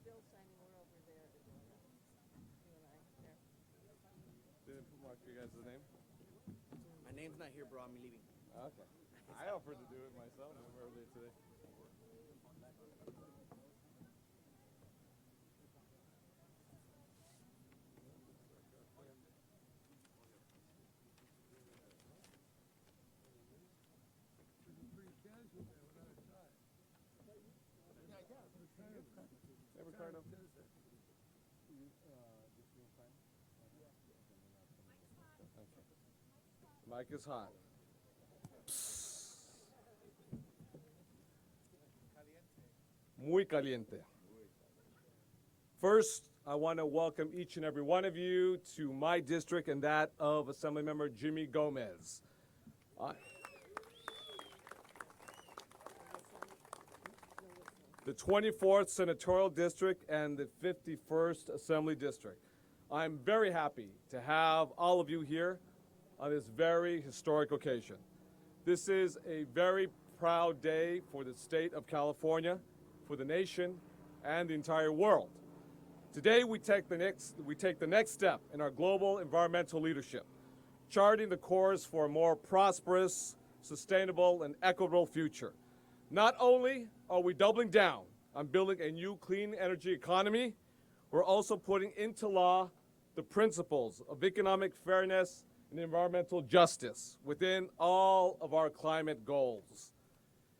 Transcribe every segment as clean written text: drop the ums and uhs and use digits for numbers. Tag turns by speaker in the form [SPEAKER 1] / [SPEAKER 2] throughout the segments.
[SPEAKER 1] Didn't mark your guys' name?
[SPEAKER 2] My name's not here, bro. I'm leaving.
[SPEAKER 1] Okay. I offered to do it myself earlier today. Hey, Ricardo. Mic is hot. Muy caliente. First, I want to welcome each and every one of you to my district and that of Assemblymember Jimmy Gomez. The 24th Senatorial District and the 51st Assembly District. I'm very happy to have all of you here on this very historic occasion. This is a very proud day for the state of California, for the nation, and the entire world. Today we take the next step in our global environmental leadership, charting the course for a more prosperous, sustainable, and equitable future. Not only are we doubling down on building a new clean energy economy, we're also putting into law the principles of economic fairness and environmental justice within all of our climate goals.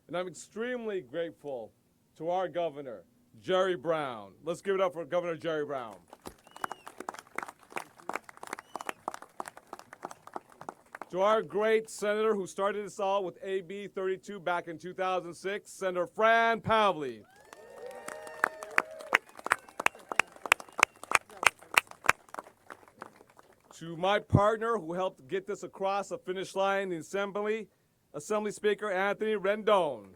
[SPEAKER 1] And I'm extremely grateful to our governor, Jerry Brown. Let's give it up for Governor Jerry Brown. To our great senator who started this all with AB 32 back in 2006, Senator Fran Pavley. To my partner who helped get this across the finish line, the Assembly Speaker Anthony Rendon.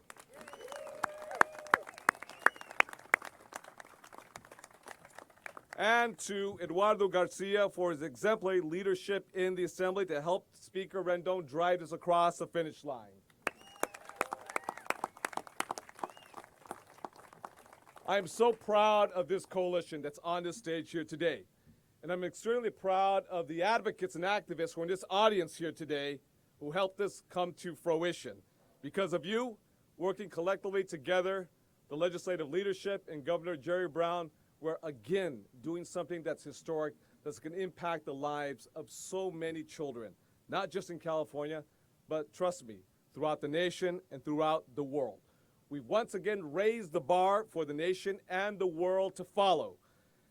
[SPEAKER 1] And to Eduardo Garcia for his exemplary leadership in the Assembly to help Speaker Rendon drive us across the finish line. I am so proud of this coalition that's on this stage here today. And I'm extremely proud of the advocates and activists who are in this audience here today who helped this come to fruition. Because of you, working collectively together, the legislative leadership and Governor Jerry Brown, we're again doing something that's historic, that's going to impact the lives of so many children, not just in California, but trust me, throughout the nation and throughout the world. We've once again raised the bar for the nation and the world to follow.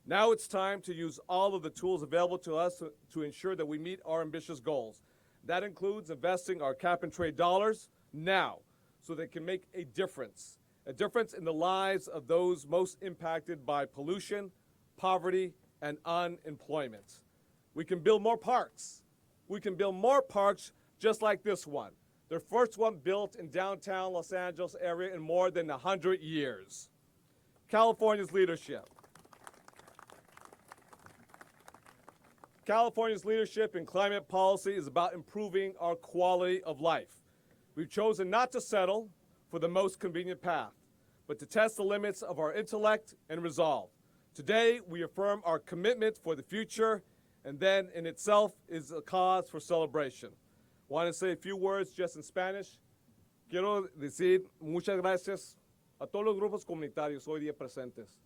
[SPEAKER 1] Now it's time to use all of the tools available to us to ensure that we meet our ambitious goals. That includes investing our cap-and-trade dollars now so they can make a difference in the lives of those most impacted by pollution, poverty, and unemployment. We can build more parks. We can build more parks just like this one, the first one built in downtown Los Angeles area in more than 100 years. California's leadership. California's leadership in climate policy is about improving our quality of life. We've chosen not to settle for the most convenient path, but to test the limits of our intellect and resolve. Today, we affirm our commitment for the future, and then in itself is a cause for celebration. I want to say a few words just in Spanish. Quiero decir muchas gracias a todos los grupos comunitarios hoy día presentes,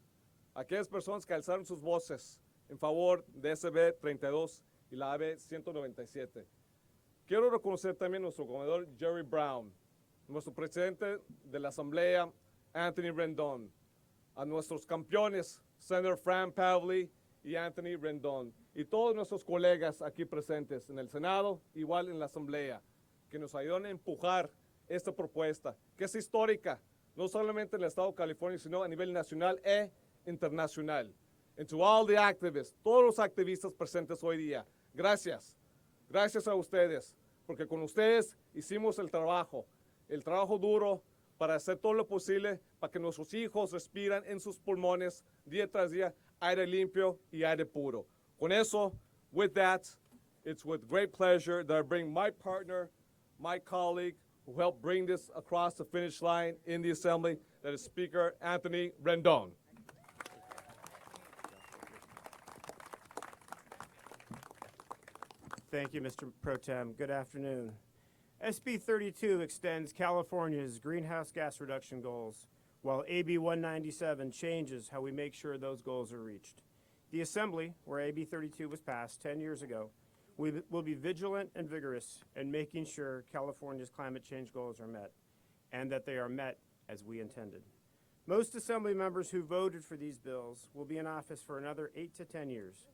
[SPEAKER 1] a aquellas personas que alzaron sus voces en favor de SB 32 y la AB 197. Quiero reconocer también a nuestro gobernador Jerry Brown, nuestro presidente de la Asamblea Anthony Rendon, a nuestros campeones Senator Fran Pavley y Anthony Rendon, y todos nuestros colegas aquí presentes en el Senado, igual en la Asamblea, que nos ayudan a empujar esta propuesta, que es histórica, no solamente en el Estado de California, sino a nivel nacional e internacional. And to all the activists, todos los activistas presentes hoy día, gracias. Gracias a ustedes, porque con ustedes hicimos el trabajo duro para hacer todo lo posible para que nuestros hijos respiran en sus pulmones día tras día aire limpio y aire puro. Con eso, with that, it's with great pleasure that I bring my partner, my colleague, who helped bring this across the finish line in the Assembly, that is Speaker Anthony Rendon.
[SPEAKER 3] Thank you, Mr. Pro Tem. Good afternoon. SB 32 extends California's greenhouse gas reduction goals, while AB 197 changes how we make sure those goals are reached. The Assembly, where AB 32 was passed 10 years ago, will be vigilant and vigorous in making sure California's climate change goals are met, and that they are met as we intended. Most Assembly members who voted for these bills will be in office for another 8 to 10 years.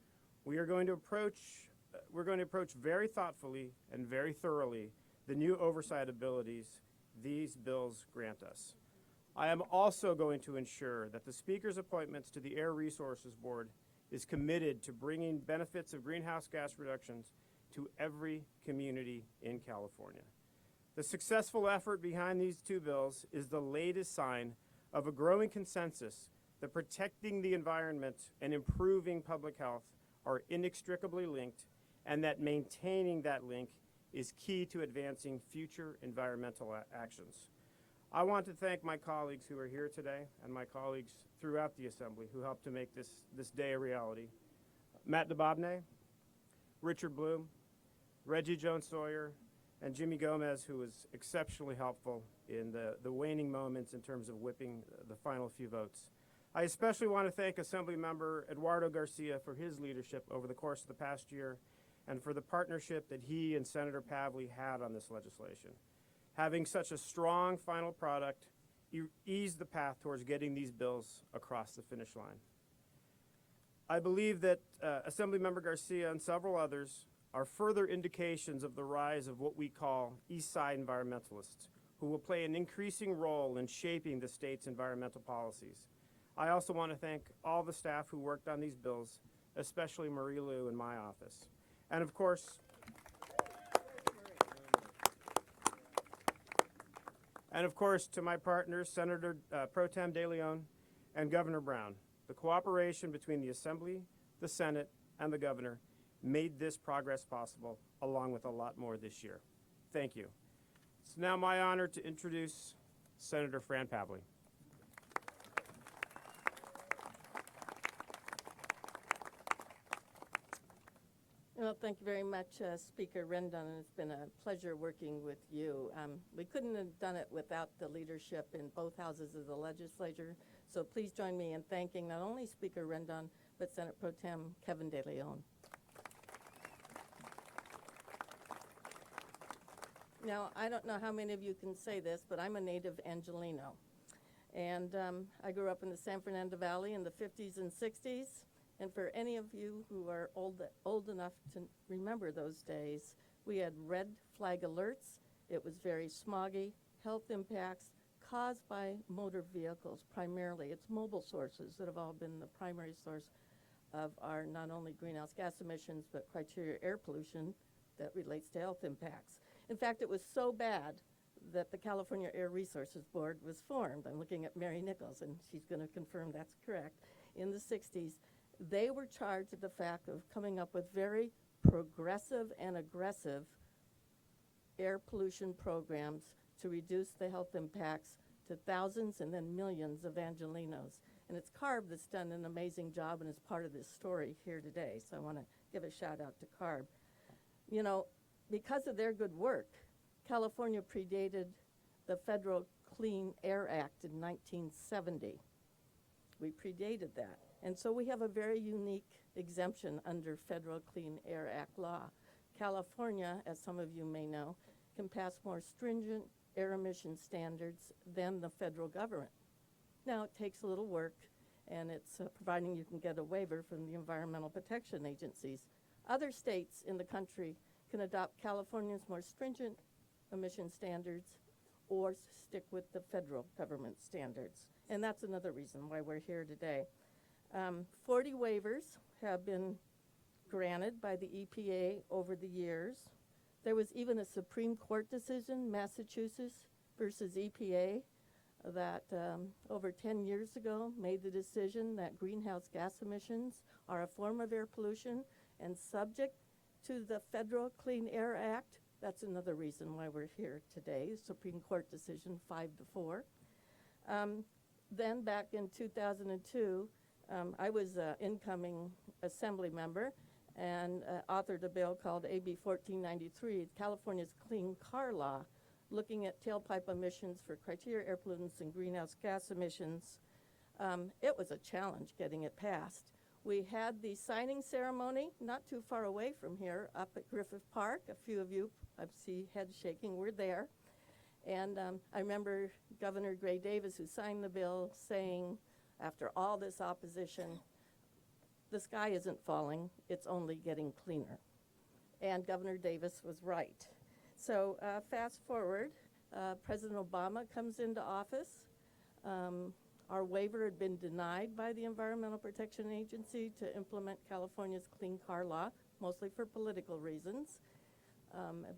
[SPEAKER 3] We're going to approach very thoughtfully and very thoroughly the new oversight abilities these bills grant us. I am also going to ensure that the Speaker's appointments to the Air Resources Board is committed to bringing benefits of greenhouse gas reductions to every community in California. The successful effort behind these two bills is the latest sign of a growing consensus that protecting the environment and improving public health are inextricably linked, and that maintaining that link is key to advancing future environmental actions. I want to thank my colleagues who are here today and my colleagues throughout the Assembly who helped to make this day a reality. Matt DeBobne, Richard Bloom, Reggie Jones-Sawyer, and Jimmy Gomez, who was exceptionally helpful in the waning moments in terms of whipping the final few votes. I especially want to thank Assembly Member Eduardo Garcia for his leadership over the course of the past year and for the partnership that he and Senator Pavley had on this legislation. Having such a strong final product eased the path towards getting these bills across the finish line. I believe that Assemblymember Garcia and several others are further indications of the rise of what we call East Side environmentalists, who will play an increasing role in shaping the state's environmental policies. I also want to thank all the staff who worked on these bills, especially Marie Lou in my office. And of course, to my partners, Senator Pro Tem De Leon and Governor Brown. The cooperation between the Assembly, the Senate, and the Governor made this progress possible, along with a lot more this year. Thank you. It's now my honor to introduce Senator Fran Pavley.
[SPEAKER 4] Well, thank you very much, Speaker Rendon, and it's been a pleasure working with you. We couldn't have done it without the leadership in both houses of the legislature, so please join me in thanking not only Speaker Rendon, but Senate Pro Tem Kevin De Leon. Now, I don't know how many of you can say this, but I'm a native Angelino. And I grew up in the San Fernando Valley in the 50s and 60s. And for any of you who are old enough to remember those days, we had red flag alerts. It was very smoggy, health impacts caused by motor vehicles primarily. It's mobile sources that have all been the primary source of our not only greenhouse gas emissions, but criteria air pollution that relates to health impacts. In fact, it was so bad that the California Air Resources Board was formed. I'm looking at Mary Nichols, and she's going to confirm that's correct. In the 60s, they were charged with the fact of coming up with very progressive and aggressive air pollution programs to reduce the health impacts to thousands and then millions of Angelinos. And it's CARB that's done an amazing job and is part of this story here today. So I want to give a shout out to CARB. You know, because of their good work, California predated the Federal Clean Air Act in 1970. We predated that. And so we have a very unique exemption under Federal Clean Air Act law. California, as some of you may know, can pass more stringent air emission standards than the federal government. Now, it takes a little work, and it's providing you can get a waiver from the environmental protection agencies. Other states in the country can adopt California's more stringent emission standards or stick with the federal government standards. And that's another reason why we're here today. 40 waivers have been granted by the EPA over the years. There was even a Supreme Court decision, Massachusetts versus EPA, that over 10 years ago made the decision that greenhouse gas emissions are a form of air pollution and subject to the Federal Clean Air Act. That's another reason why we're here today, Supreme Court decision 5-4. Then back in 2002, I was an incoming assembly member, and authored a bill called AB 1493, California's Clean Car Law, looking at tailpipe emissions for criteria air pollutants and greenhouse gas emissions. It was a challenge getting it passed. We had the signing ceremony not too far away from here, up at Griffith Park. A few of you, I see heads shaking, were there. And I remember Governor Gray Davis, who signed the bill, saying, after all this opposition, the sky isn't falling, it's only getting cleaner. And Governor Davis was right. So fast forward, President Obama comes into office. Our waiver had been denied by the Environmental Protection Agency to implement California's Clean Car Law, mostly for political reasons.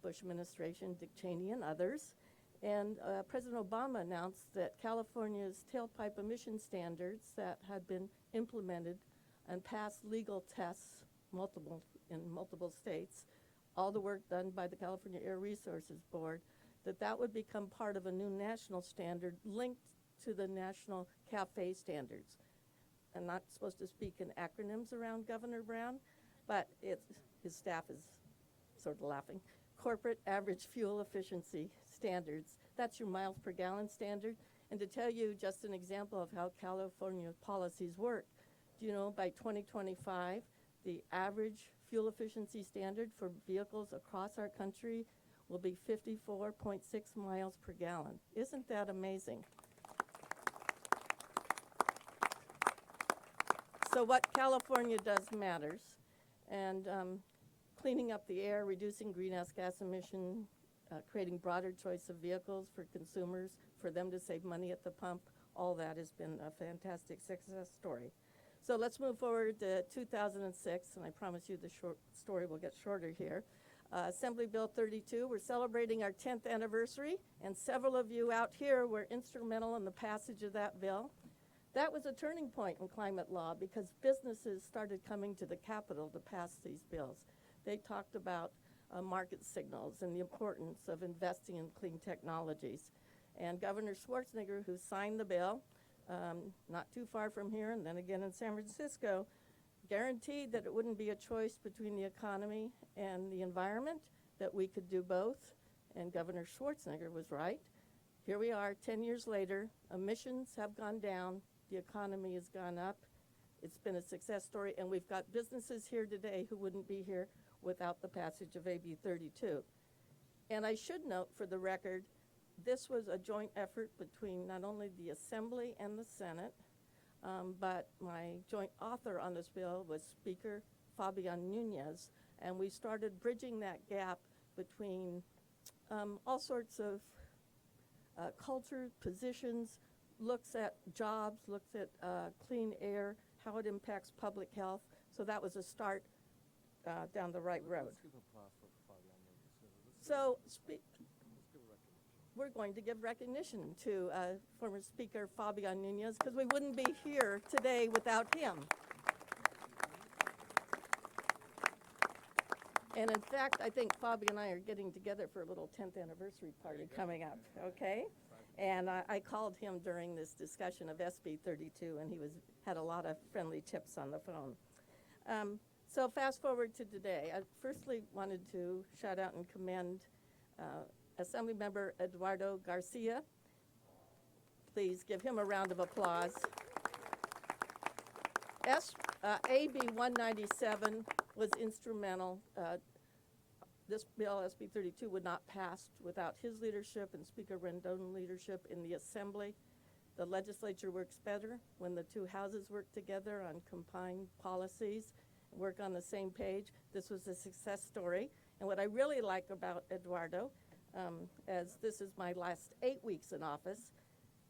[SPEAKER 4] Bush administration, Dick Cheney, and others. And President Obama announced that California's tailpipe emission standards that had been implemented and passed legal tests in multiple states, all the work done by the California Air Resources Board, that would become part of a new national standard linked to the national CAFE standards. I'm not supposed to speak in acronyms around Governor Brown, but his staff is sort of laughing. Corporate average fuel efficiency standards. That's your miles per gallon standard. And to tell you just an example of how California policies work, do you know by 2025, the average fuel efficiency standard for vehicles across our country will be 54.6 miles per gallon. Isn't that amazing? So what California does matters, and cleaning up the air, reducing greenhouse gas emission, creating broader choice of vehicles for consumers, for them to save money at the pump, all that has been a fantastic success story. So let's move forward to 2006, and I promise you the short story will get shorter here. Assembly Bill 32, we're celebrating our 10th anniversary, and several of you out here were instrumental in the passage of that bill. That was a turning point in climate law because businesses started coming to the Capitol to pass these bills. They talked about market signals and the importance of investing in clean technologies. And Governor Schwarzenegger, who signed the bill, not too far from here, and then again in San Francisco, guaranteed that it wouldn't be a choice between the economy and the environment, that we could do both. And Governor Schwarzenegger was right. Here we are 10 years later, emissions have gone down, the economy has gone up. It's been a success story, and we've got businesses here today who wouldn't be here without the passage of AB 32. And I should note for the record, this was a joint effort between not only the Assembly and the Senate, but my joint author on this bill was Speaker Fabian Nunez, and we started bridging that gap between all sorts of culture, positions, looks at jobs, looks at clean air, how it impacts public health. So that was a start down the right road. So we're going to give recognition to former Speaker Fabian Nunez because we wouldn't be here today without him. And in fact, I think Fabi and I are getting together for a little 10th anniversary party coming up, okay? And I called him during this discussion of SB 32, and he had a lot of friendly tips on the phone. So fast forward to today. I firstly wanted to shout out and commend Assemblymember Eduardo Garcia. Please give him a round of applause. AB 197 was instrumental. This bill, SB 32, would not pass without his leadership and Speaker Rendon's leadership in the Assembly. The legislature works better when the two houses work together on combined policies, work on the same page. This was a success story. And what I really like about Eduardo, as this is my last 8 weeks in office,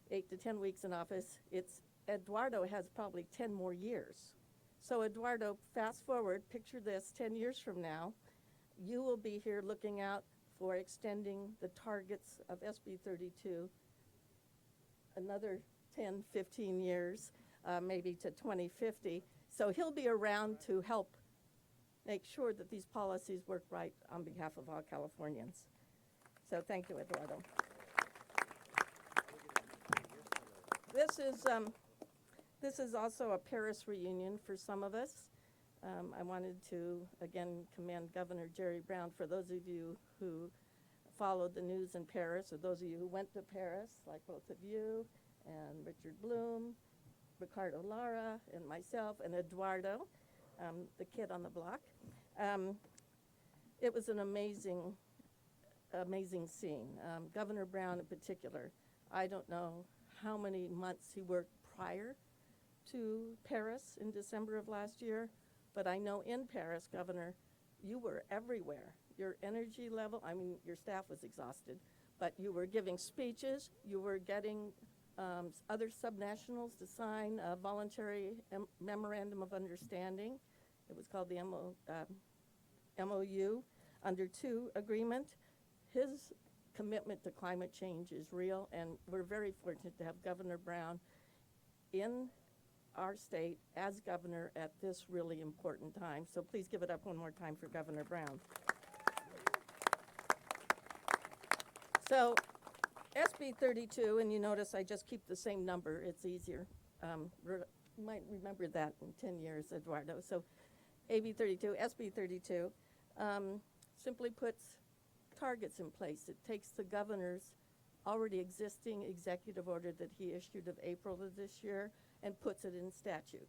[SPEAKER 4] 8 to 10 weeks in office, Eduardo has probably 10 more years. So Eduardo, fast forward, picture this, 10 years from now, you will be here looking out for extending the targets of SB 32 another 10, 15 years, maybe to 2050. So he'll be around to help make sure that these policies work right on behalf of all Californians. So thank you, Eduardo. This is also a Paris reunion for some of us. I wanted to, again, commend Governor Jerry Brown. For those of you who followed the news in Paris, or those of you who went to Paris, like both of you, and Richard Bloom, Ricardo Lara, and myself, and Eduardo, the kid on the block. It was an amazing scene. Governor Brown in particular, I don't know how many months he worked prior to Paris in December of last year, but I know in Paris, Governor, you were everywhere. Your energy level, I mean, your staff was exhausted, but you were giving speeches, you were getting other subnationals to sign a voluntary memorandum of understanding. It was called the MOU under 2 agreement. His commitment to climate change is real, and we're very fortunate to have Governor Brown in our state as governor at this really important time. So please give it up one more time for Governor Brown. So SB 32, and you notice I just keep the same number, it's easier. You might remember that in 10 years, Eduardo. So AB 32, SB 32, simply puts targets in place. It takes the governor's already existing executive order that he issued of April of this year and puts it in statute.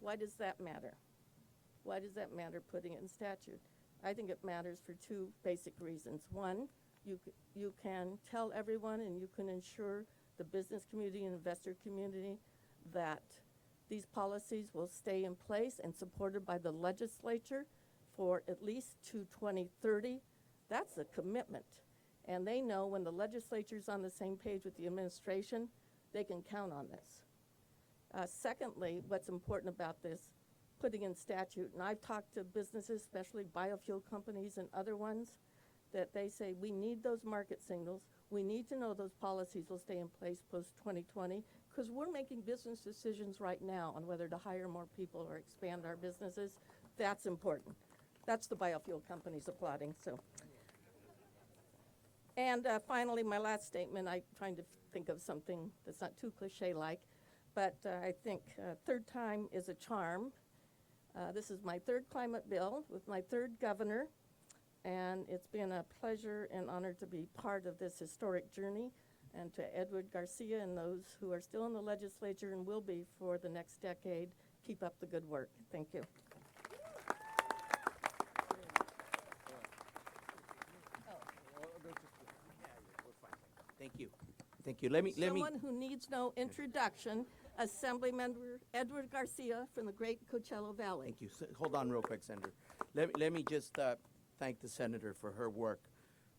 [SPEAKER 4] Why does that matter? Why does that matter, putting it in statute? I think it matters for 2 basic reasons. One, you can tell everyone and you can ensure the business community and investor community that these policies will stay in place and supported by the legislature for at least to 2030. That's a commitment. And they know when the legislature's on the same page with the administration, they can count on this. Secondly, what's important about this, putting in statute, and I've talked to businesses, especially biofuel companies and other ones, that they say we need those market signals. We need to know those policies will stay in place post-2020 because we're making business decisions right now on whether to hire more people or expand our businesses. That's important. That's the biofuel companies applauding. So. And finally, my last statement, I'm trying to think of something that's not too cliche-like, but I think third time is a charm. This is my 3rd climate bill with my 3rd governor, and it's been a pleasure and honor to be part of this historic journey, and to Edward Garcia and those who are still in the legislature and will be for the next decade, keep up the good work. Thank you.
[SPEAKER 2] Thank you. Thank you. Let me.
[SPEAKER 4] Someone who needs no introduction, Assemblymember Edward Garcia from the Great Coachella Valley.
[SPEAKER 2] Thank you. Hold on real quick, Senator. Let me just thank the Senator for her work,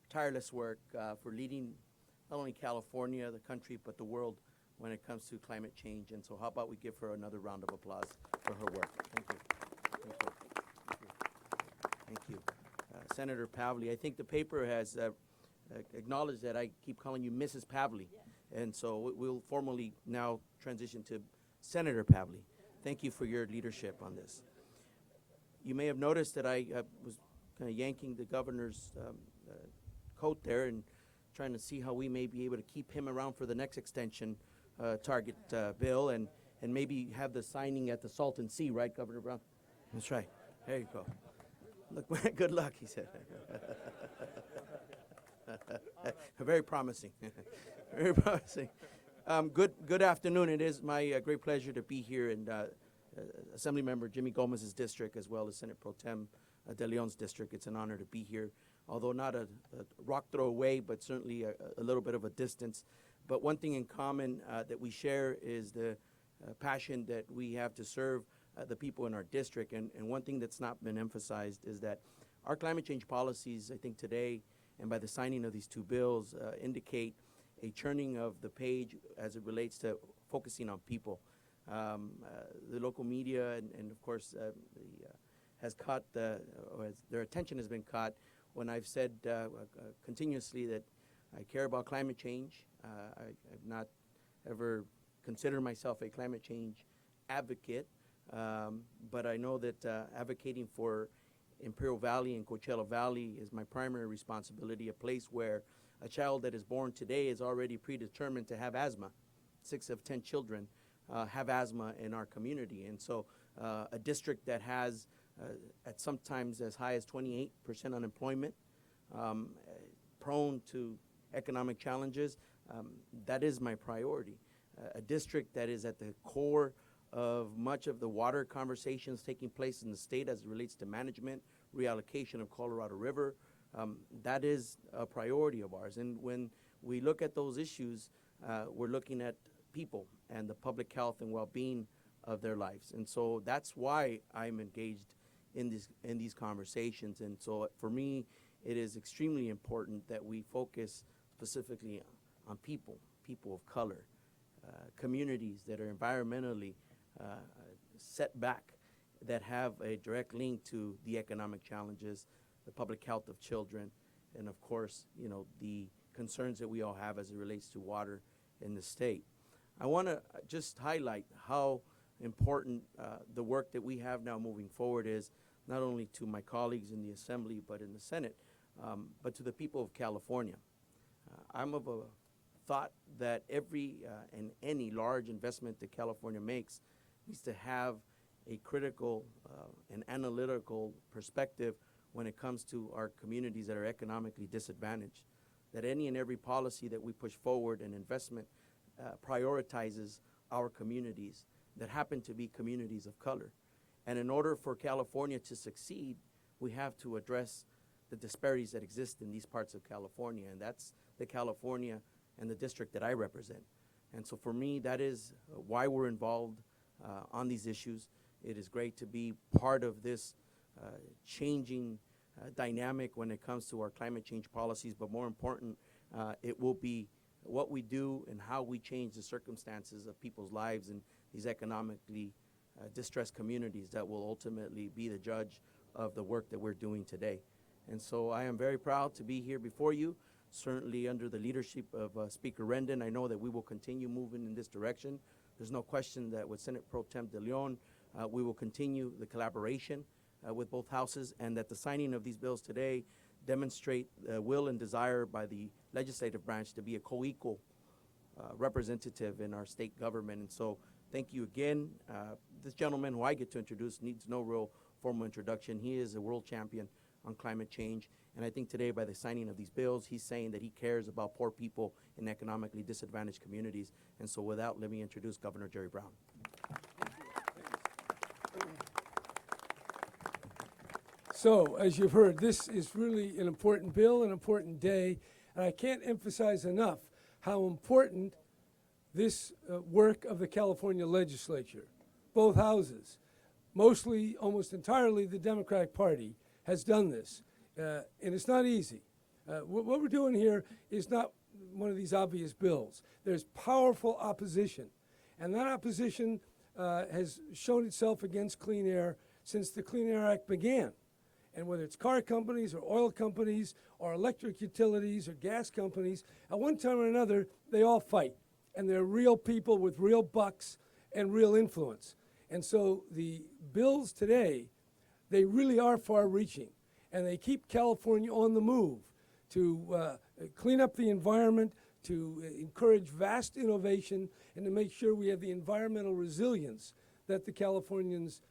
[SPEAKER 2] tireless work, for leading not only California, the country, but the world when it comes to climate change. And so how about we give her another round of applause for her work. Thank you. Thank you. Thank you. Thank you. Senator Pavley, I think the paper has acknowledged that I keep calling you Mrs. Pavley. Yeah. And so we'll formally now transition to Senator Pavley. Thank you for your leadership on this. You may have noticed that I was kind of yanking the governor's coat there and trying to see how we may be able to keep him around for the next extension target bill and maybe have the signing at the Salton Sea, right, Governor Brown? That's right. There you go. Look, good luck, he said. Very promising. Very promising. Good afternoon. It is my great pleasure to be here in Assemblymember Jimmy Gomez's district, as well as Senate Pro Tem De Leon's district. It's an honor to be here, although not a rock throw away, but certainly a little bit of a distance. But one thing in common that we share is the passion that we have to serve the people in our district. And one thing that's not been emphasized is that our climate change policies, I think today, and by the signing of these 2 bills, indicate a churning of the page as it relates to focusing on people. The local media and of course, has caught their attention has been caught when I've said continuously that I care about climate change. I've not ever considered myself a climate change advocate, but I know that advocating for Imperial Valley and Coachella Valley is my primary responsibility, a place where a child that is born today is already predetermined to have asthma. 6 of 10 children have asthma in our community. And so a district that has at sometimes as high as 28% unemployment, prone to economic challenges, that is my priority. A district that is at the core of much of the water conversations taking place in the state as it relates to management, reallocation of Colorado River, that is a priority of ours. And when we look at those issues, we're looking at people and the public health and well-being of their lives. And so that's why I'm engaged in these conversations. And so for me, it is extremely important that we focus specifically on people of color, communities that are environmentally set back, that have a direct link to the economic challenges, the public health of children, and of course, you know, the concerns that we all have as it relates to water in the state. I want to just highlight how important the work that we have now moving forward is, not only to my colleagues in the Assembly but in the Senate, but to the people of California. I'm of a thought that every and any large investment that California makes needs to have a critical and analytical perspective when it comes to our communities that are economically disadvantaged. That any and every policy that we push forward and investment prioritizes our communities that happen to be communities of color. And in order for California to succeed, we have to address the disparities that exist in these parts of California, and that's the California and the district that I represent. And so for me, that is why we're involved on these issues. It is great to be part of this changing dynamic when it comes to our climate change policies, but more important, it will be what we do and how we change the circumstances of people's lives in these economically distressed communities that will ultimately be the judge of the work that we're doing today. And so I am very proud to be here before you, certainly under the leadership of Speaker Rendon. I know that we will continue moving in this direction. There's no question that with Senate Pro Tem De Leon, we will continue the collaboration with both houses, and that the signing of these bills today demonstrate will and desire by the legislative branch to be a co-equal representative in our state government. And so thank you again. This gentleman who I get to introduce needs no real formal introduction. He is a world champion on climate change. And I think today by the signing of these bills, he's saying that he cares about poor people in economically disadvantaged communities. And so with that, let me introduce Governor Jerry Brown.
[SPEAKER 5] So, as you've heard, this is really an important bill, an important day, and I can't emphasize enough how important this work of the California legislature, both houses, mostly, almost entirely the Democratic Party, has done this. And it's not easy. What we're doing here is not one of these obvious bills. There's powerful opposition, and that opposition has shown itself against clean air since the Clean Air Act began. And whether it's car companies or oil companies or electric utilities or gas companies, at one time or another, they all fight. And they're real people with real bucks and real influence. And so the bills today, they really are far-reaching. And they keep California on the move to clean up the environment, to encourage vast innovation, and to make sure we have the environmental resilience that the Californians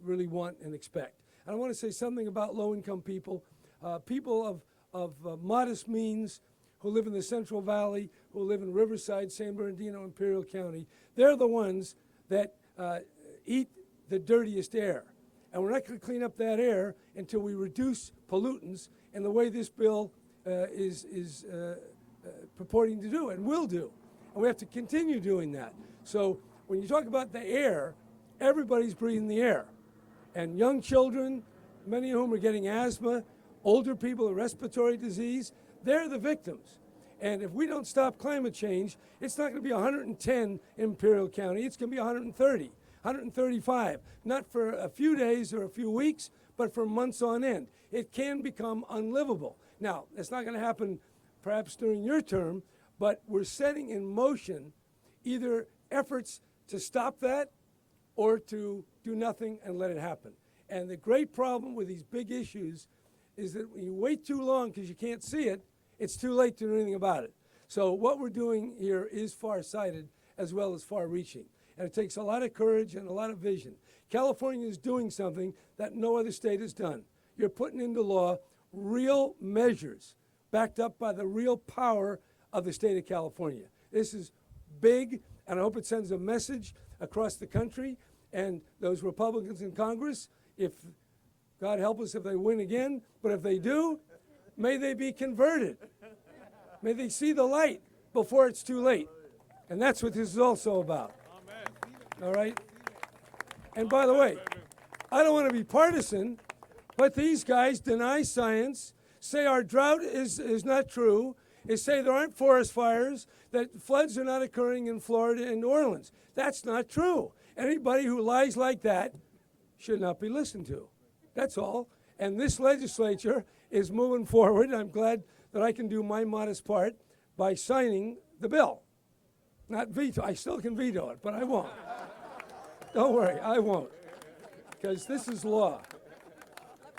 [SPEAKER 5] really want and expect. And I want to say something about low-income people, people of modest means who live in the Central Valley, who live in Riverside, San Bernardino, Imperial County. They're the ones that eat the dirtiest air. And we're not going to clean up that air until we reduce pollutants in the way this bill is purporting to do and will do. And we have to continue doing that. So when you talk about the air, everybody's breathing the air. And young children, many of whom are getting asthma, older people with respiratory disease, they're the victims. And if we don't stop climate change, it's not going to be 110 in Imperial County. It's going to be 130, 135, not for a few days or a few weeks, but for months on end. It can become unlivable. Now, it's not going to happen perhaps during your term, but we're setting in motion either efforts to stop that or to do nothing and let it happen. And the great problem with these big issues is that when you wait too long because you can't see it, it's too late to do anything about it. So what we're doing here is far-sighted as well as far-reaching. And it takes a lot of courage and a lot of vision. California is doing something that no other state has done. You're putting into law real measures backed up by the real power of the state of California. This is big, and I hope it sends a message across the country. And those Republicans in Congress, if God help us if they win again, but if they do, may they be converted. May they see the light before it's too late. And that's what this is also about. All right? And by the way, I don't want to be partisan, but these guys deny science, say our drought is not true, they say there aren't forest fires, that floods are not occurring in Florida and New Orleans. That's not true. Anybody who lies like that should not be listened to. That's all. And this legislature is moving forward. I'm glad that I can do my modest part by signing the bill. Not veto. I still can veto it, but I won't. Don't worry, I won't. Because this is law.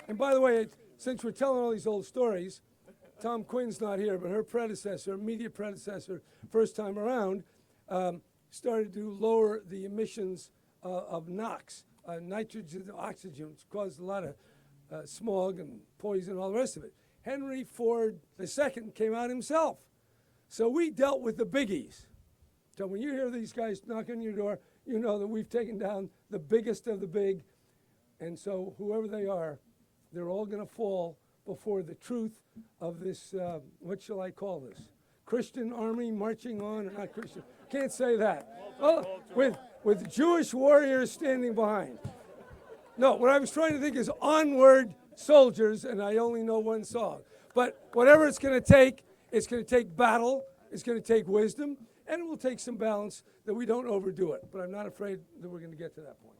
[SPEAKER 5] And by the way, since we're telling all these old stories, Tom Quinn's not here, but her predecessor, immediate predecessor, first time around, started to lower the emissions of NOx, nitrogen, oxygen, which caused a lot of smog and poison and all the rest of it. Henry Ford II came out himself. So we dealt with the biggies. So when you hear these guys knocking on your door, you know that we've taken down the biggest of the big. And so whoever they are, they're all going to fall before the truth of this, what shall I call this? Christian army marching on, or not Christian? Can't say that. Oh, with Jewish warriors standing behind. No, what I was trying to think is onward soldiers, and I only know one song. But whatever it's going to take battle, it's going to take wisdom, and it will take some balance that we don't overdo it. But I'm not afraid that we're going to get to that point.